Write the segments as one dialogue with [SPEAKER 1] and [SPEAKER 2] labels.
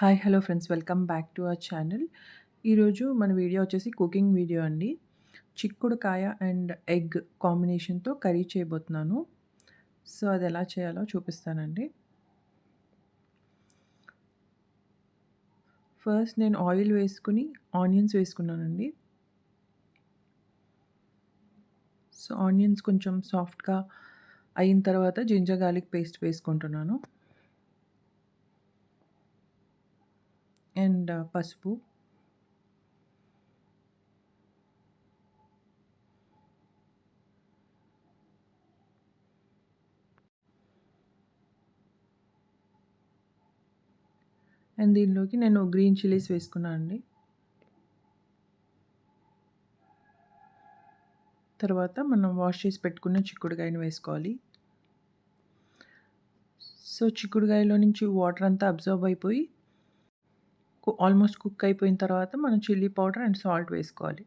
[SPEAKER 1] Hi hello friends, welcome back to our channel. ఈరోజు మన video వచ్చేసి కుకింగ్ వీడియో అండి. చిక్కుడుకాయ అండ్ ఎగ్ కాంబినేషన్తో కర్రీ చేయబోతున్నాను. సో అది ఎలా చేయాలో చూపిస్తానండి. ఫస్ట్ నేను ఆయిల్ వేసుకుని ఆనియన్స్ వేసుకున్నానండి. సో ఆనియన్స్ కొంచెం సాఫ్ట్గా అయిన తర్వాత జింజర్ గార్లిక్ పేస్ట్ వేసుకుంటున్నాను. అండ్ పసుపు, అండ్ దీనిలోకి నేను గ్రీన్ చిల్లీస్ వేసుకున్నాను అండి. తర్వాత మనం వాష్ చేసి పెట్టుకున్న చిక్కుడుకాయని వేసుకోవాలి. సో చిక్కుడుకాయలో నుంచి వాటర్ అంతా అబ్జర్వ్ అయిపోయి ఆల్మోస్ట్ కుక్ అయిపోయిన తర్వాత మనం చిల్లీ పౌడర్ అండ్ సాల్ట్ వేసుకోవాలి.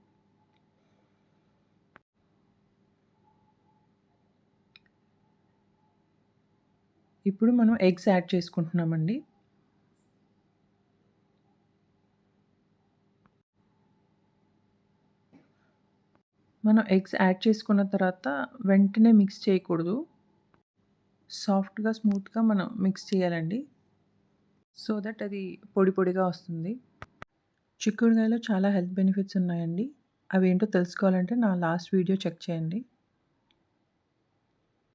[SPEAKER 1] ఇప్పుడు మనం ఎగ్స్ యాడ్ చేసుకుంటున్నామండి. మనం ఎగ్స్ యాడ్ చేసుకున్న తర్వాత వెంటనే మిక్స్ చేయకూడదు. సాఫ్ట్‌గా, స్మూత్‌గా మనం మిక్స్ చేయాలండి. సో దట్ అది పొడి పొడిగా వస్తుంది. చిక్కుడుకాయలో చాలా హెల్త్ బెనిఫిట్స్ ఉన్నాయండి. అవేంటో తెలుసుకోవాలంటే నా లాస్ట్ వీడియో చెక్ చేయండి.